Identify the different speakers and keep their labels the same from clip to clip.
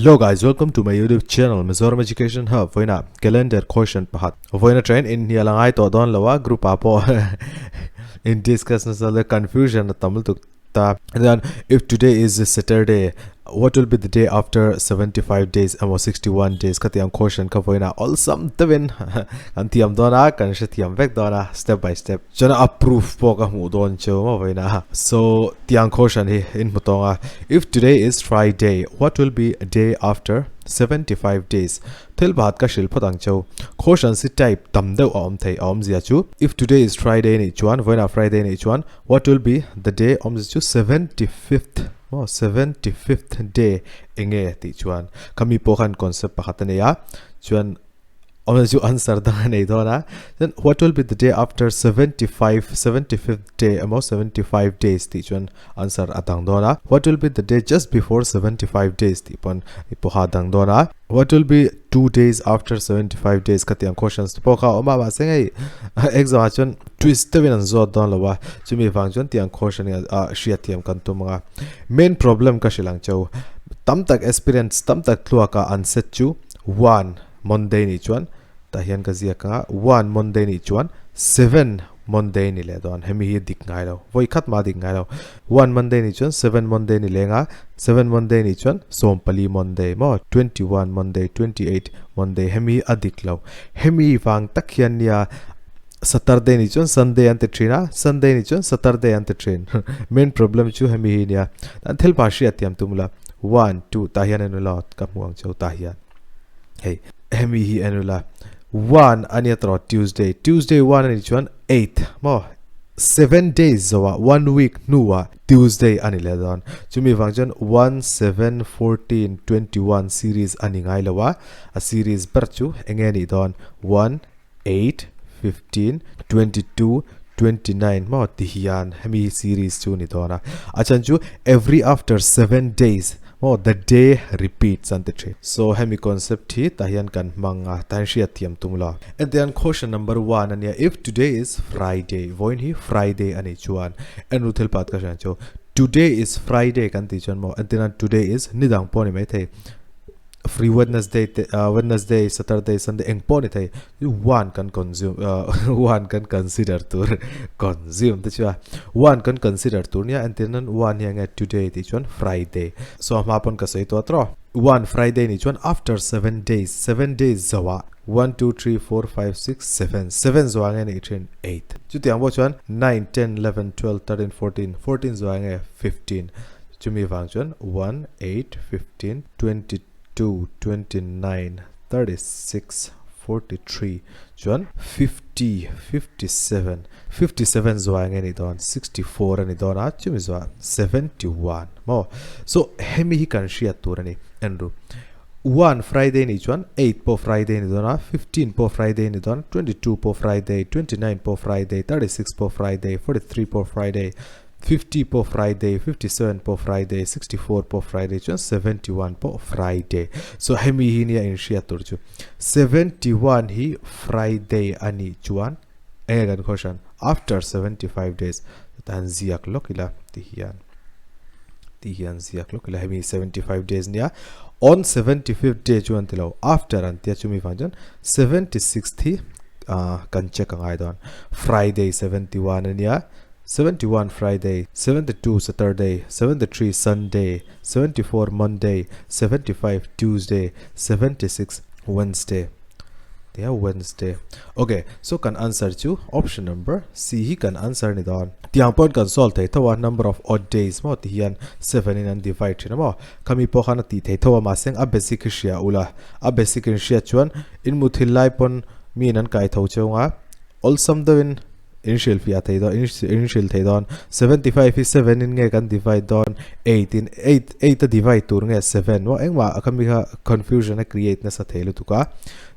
Speaker 1: Hello guys, welcome to my YouTube channel Mizoram Education Hub. Voina calendar question pahat. Voina train in hialangai to don lawa group apo in discuss the confusion tamil to ta. Then if today is Saturday, what will be the day after 75 days or 61 days? Katiam question ka voina all some tevin antiam dona kan shatiam vek dona step by step. Jana approve po ka mu don cho ma voina. So tiang question hi in mutonga. If today is Friday, what will be a day after 75 days? Tel baat ka shil patang cho. Question si type tam deu om thai om zia chu. If today is Friday in each one, voina Friday in each one, what will be the day om zia chu 75th? 75th day enge ti chuan kami pohan concept pakhatane ya chuan ju answer da nei dona. Then what will be the day after 75th day amo 75 days ti chuan answer atang dona. What will be the day just before 75 days ti pon ipoha dang dona. What will be 2 days after 75 days? Katiang questions to poka oma ba sengai exam chuan twist te winan zo don lawa chumi wang chuan tiang question shia tiam kan tu mga main problem ka shilang chau tam tak experience tam tak tlua ka unset chu 1 Monday ni chuan ta hian ka zia ka 1 Monday ni chuan 7 Monday ni le don hemi hi dik ngai lo voi khat ma dik ngai lo 1 Monday ni chuan 7 Monday ni lenga 7 Monday ni chuan sompali Monday mo 21 Monday 28 Monday hemi adik lo hemi wang tak hian nia Saturday ni chuan Sunday ante trina Sunday ni chuan Saturday ante train main problem chu hemi hi nia an thel pa shi atiam tumla 1 2 ta hian anu lot ka muang chau ta hian hey hemi hi anula 1 aniatro Tuesday 1 ani chuan 8 mo 7 days zawa 1 week nuwa Tuesday ani ledon chumi wangjan 1 7 14 21 series ani ngai lawa a series berchu engeni don 1 8 15 22 29 mo tihian hemi series chu ni dona achanchu every after 7 days oh the day repeats ante tre so hemi concept hi tahian kan manga tan shi atiam tumla and then question number 1 ania if today is Friday voin hi Friday ani chuan and uthel pat ka jan cho today is Friday kan ti chon mo and then today is nidang poni mai the free Wednesday Saturday Sunday eng poni thai one can consume one can consider tur consume the chua one can consider turnia and then one yang at today ti chuan Friday so ma pon ka sei to tro one Friday ni chuan after 7 days zawa 1 2 3 4 5 6 7 zawang ni train 8 chu tiang bo chuan 9 10 11 12 13 14 zawang 15 chumi wang chuan 1 8 15 22 29 36 43 chuan 50 57 zawang ani don 64 ani don a chumi zwa 71 mo so hemi hi kan shia turani enru 1 Friday ni chuan 8 po Friday ni dona 15 po Friday ni don 22 po Friday 29 po Friday 36 po Friday 43 po Friday 50 po Friday 57 po Friday 64 po Friday chuan 71 po Friday so hemi hi nia in shia turchu 71 hi Friday ani chuan egan question after 75 days tan ziak lokila tihian ziak lokila hemi 75 days nia on 75th day chuan tilo after antia chumi fanjan 76th hi kan check angai don Friday 71 ania 71 Friday 72 Saturday 73 Sunday 74 Monday 75 Tuesday 76 Wednesday Wednesday okay so can answer to option number C he can answer ni don tiang pon kan solve thai thawa number of odd days mo ti hian 7 in and divide thina mo kami po khana ti thai thawa ma seng a basic shia ula a basic shia chuan in muthil lai pon mi nan kai thau chunga all sum the initial fia thai do initial thai don 75 is 7 in nge kan divide don 8 in 8 to divide tur nge 7 wa engwa akami ha confusion a create na sa thailu tuka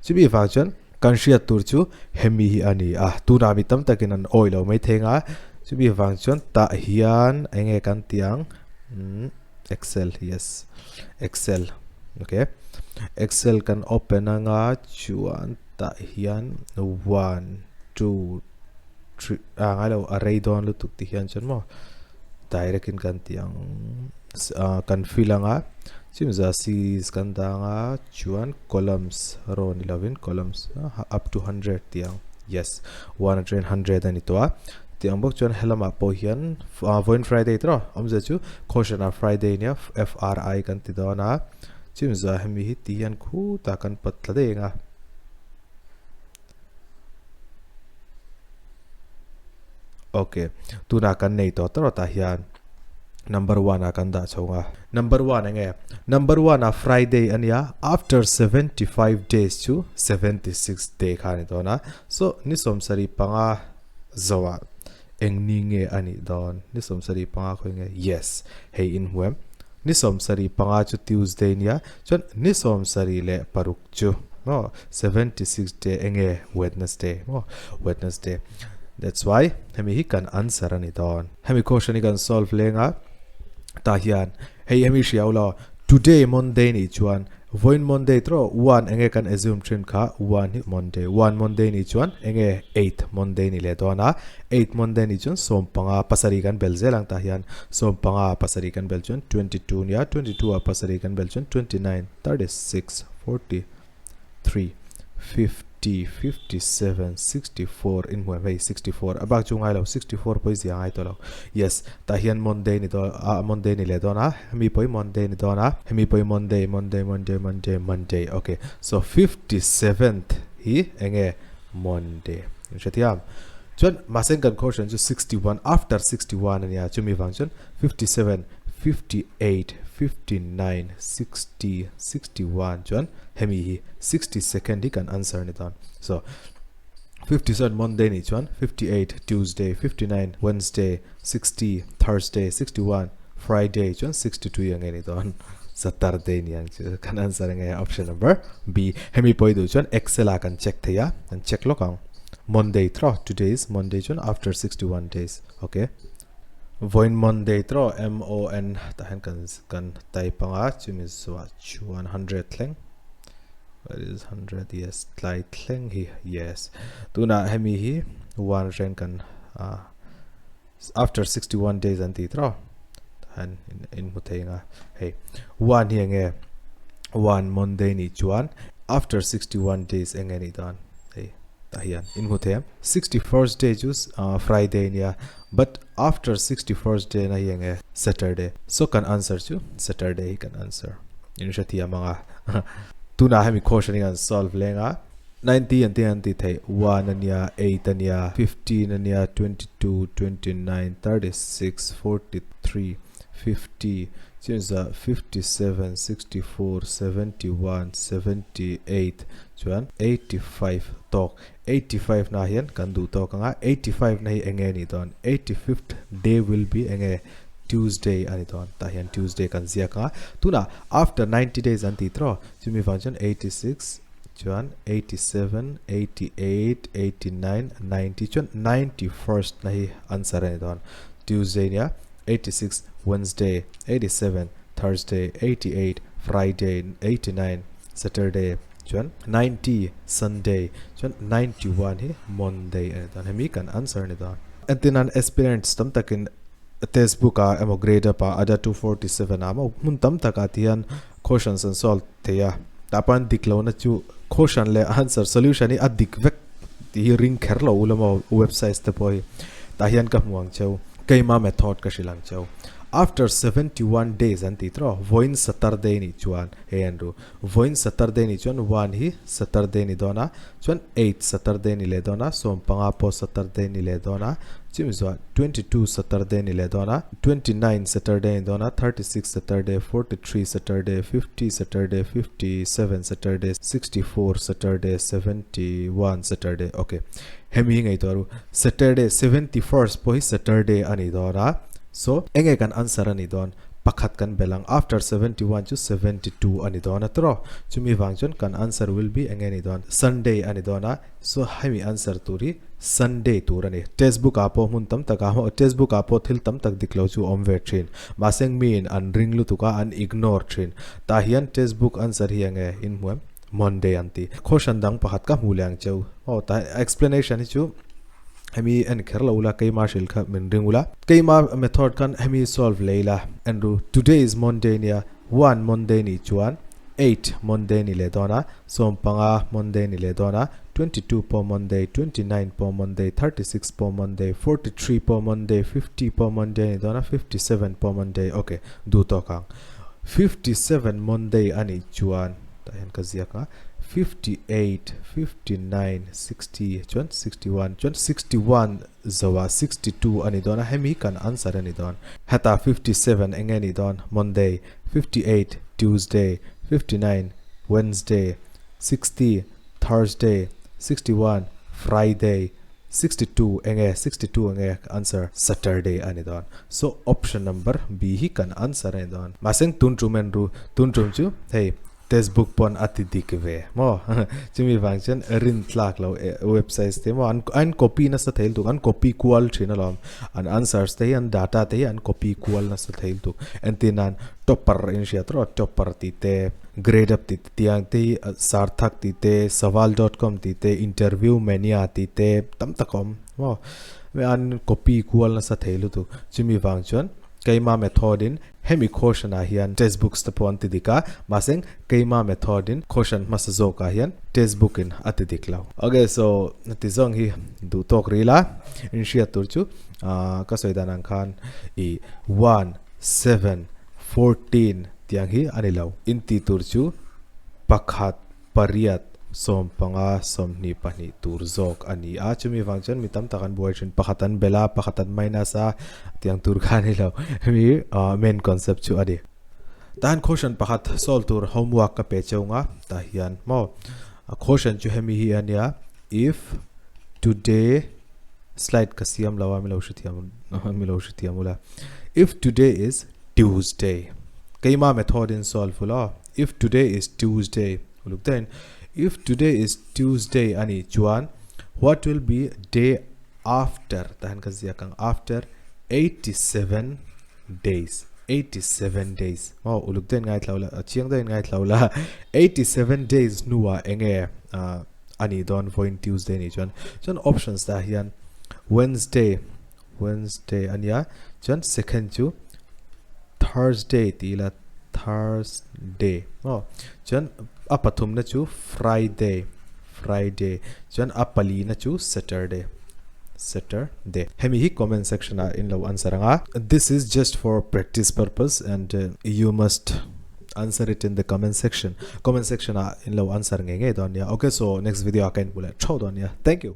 Speaker 1: chibi function kan shia tur chu hemi hi ani tu na mi tam takin an oilo mai thenga chibi function ta hian enge kan tiang Excel yes Excel okay Excel kan open anga chuan ta hian 1 2 ngalo array don lu tuk ti hian chon mo direct in kan tiang kan filanga chim za series kan danga chuan columns row ni lovin columns up to 100 tiang yes 100 ani to tiang bok chuan helama po hian voin Friday tro omza chu caution a Friday nia FRI kan ti dona chim za hemi hi tian khu ta kan patla de nga okay tuna kan nei to tro ta hian number 1 akan da chonga number 1 enge number 1 a Friday ania after 75 days to 76 day khani dona so ni somsari panga zowa engni nge ani don ni somsari panga khoinge yes hey in huem ni somsari panga chu Tuesday nia chon ni somsari le paruk chu no 76 day enge Wednesday that's why hemi hi kan answer ani don hemi question hi kan solve lenga ta hian hey hemi shiaula today Monday ni chuan voin Monday tro 1 enge kan assume trin kha 1 hi Monday ni chuan enge 8 Monday ni le dona 8 Monday ni chuan sompanga pasari kan belzelang ta hian sompanga pasari kan bel chuan 22 nia 22 a pasari kan bel chuan 29 36 43 50 57 64 in way 64 abak chungai lo 64 poi zia ai to lo yes ta hian Monday ni to Monday ni le dona mi poi Monday ni dona mi poi Monday okay so 57th hi enge Monday chatiam chon masen kan caution ju 61 after 61 ania chumi function 57 58 59 60 61 chon hemi hi 62nd hi kan answer ni don so 57 Monday ni chuan 58 Tuesday 59 Wednesday 60 Thursday 61 Friday chuan 62 yang ni don Saturday ni yang kan answer nge option number B hemi poi du chuan excel kan check theya kan check lokang Monday thro today is Monday chuan after 61 days okay voin Monday tro MON tahan kan type anga chumi so 100 thleng what is 100 yes light thleng hi yes tuna hemi hi one ren kan after 61 days anti tro han in muthenga hey one hi nge one Monday ni chuan after 61 days engeni dan hey tahian in muthem 61st day jus Friday nia but after 61st day na yenge Saturday so can answer chu Saturday can answer in shati amanga tuna hemi question an solve lenga 90 anti thai 1 ania 8 ania 15 ania 22 29 36 43 50 chinza 57 64 71 78 chuan 85 tok 85 na hian kan du to kanga 85 na hi enge ni don 85th day will be enge Tuesday ani don ta hian Tuesday kan zia ka tuna after 90 days anti tro chumi function 86 chuan 87 88 89 90 chuan 91st na hi answer ani don Tuesday nia 86 Wednesday 87 Thursday 88 Friday 89 Saturday chuan 90 Sunday chuan 91 hi Monday dan hemi kan answer ni dan antinan aspirants tam takin textbook a emo grade pa ada 247 ama mun tam taka tian questions and solve theya tapan diklo na chu question le answer solution hi adik vek ti ring kherlo ulama websites te poi ta hian ka muang cheu keima method ka shilang cheu after 71 days anti tro voin Saturday ni chuan hendu voin Saturday ni chuan 1 hi Saturday ni dona chuan 8 Saturday ni le dona som panga po Saturday ni le dona chimzwa 22 Saturday ni le dona 29 Saturday ni dona 36 Saturday 43 Saturday 50 Saturday 57 Saturday 64 Saturday 71 Saturday okay hemi ngai toru Saturday 71st po hi Saturday ani dona so enge kan answer ani don pakhat kan belang after 71 to 72 ani don atro chumi wangchon kan answer will be enge ni don Sunday ani dona so hemi answer turi Sunday turani textbook apo mun tam taka ho textbook apo thil tam tak diklo chu omve thin maseng min an ringlu tuka an ignore thin ta hian textbook answer hi enge in muam Monday anti question dang pakhat ka mulang cheu o ta explanation hi chu hemi an kherlo ula keima shil kha min ringula keima method kan hemi solve leila andru today is monday nia 1 monday ni chuan 8 monday ni le dona sompanga monday ni le dona 22 po monday 29 po monday 36 po monday 43 po monday 50 po monday ni dona 57 po monday okay du to kang 57 monday ani chuan ta hen ka zia ka 58 59 60 61 61 zawa 62 ani dona hemi kan answer ani don hata 57 engani don monday 58 tuesday 59 wednesday 60 thursday 61 friday 62 enge 62 enge answer saturday ani don so option number b hi kan answer ani don maseng tuntrumen ru tuntrum chu hey textbook pon atidik ve mo chimi wangchen rin tlak lo websites te mo an copy na sa thail tu an copy qual thina lom an answers te an data te an copy qual na sa thail tu antinan topper in shatro topper ti te grade up ti tiang te sarthak ti te sawal.com ti te interview mania ti te tam takom mo me an copy qual na sa thail tu chimi wangchen keima method in hemi question a hian textbooks te pon tidika maseng keima method in question masazo ka hian textbook in atidik law okay so tizong hi du tok rila in shia turchu ka soidan khan I 1 7 14 tiang hi ani law in ti turchu pakhat pariat sompanga somni pani turzok ani a chumi wangchan mitam takan boychin pakhatan bela pakhatan minasa tiang turkhani lo mi main concept chu adi tan question pakhat sol tur homework ka pe chunga ta hian mo question chu hemi hi ania if today slide ka siam lawa milo shitiamula if today is tuesday keima method in solve fulo if today is tuesday look then if today is tuesday ani chuan what will be day after tahan ka zia kang after 87 days 87 days oh uluk den ngai thlawla chiang den ngai thlawla 87 days nuwa enge ani don voin tuesday ni chuan options da hian wednesday ania chuan second chu thursday tila thursday oh chuan apathum na chu friday chuan apali na chu saturday hemi hi comment section in lo answer anga this is just for practice purpose and you must answer it in the comment section in lo answer nge don ya okay so next video akain bula chho don ya thank you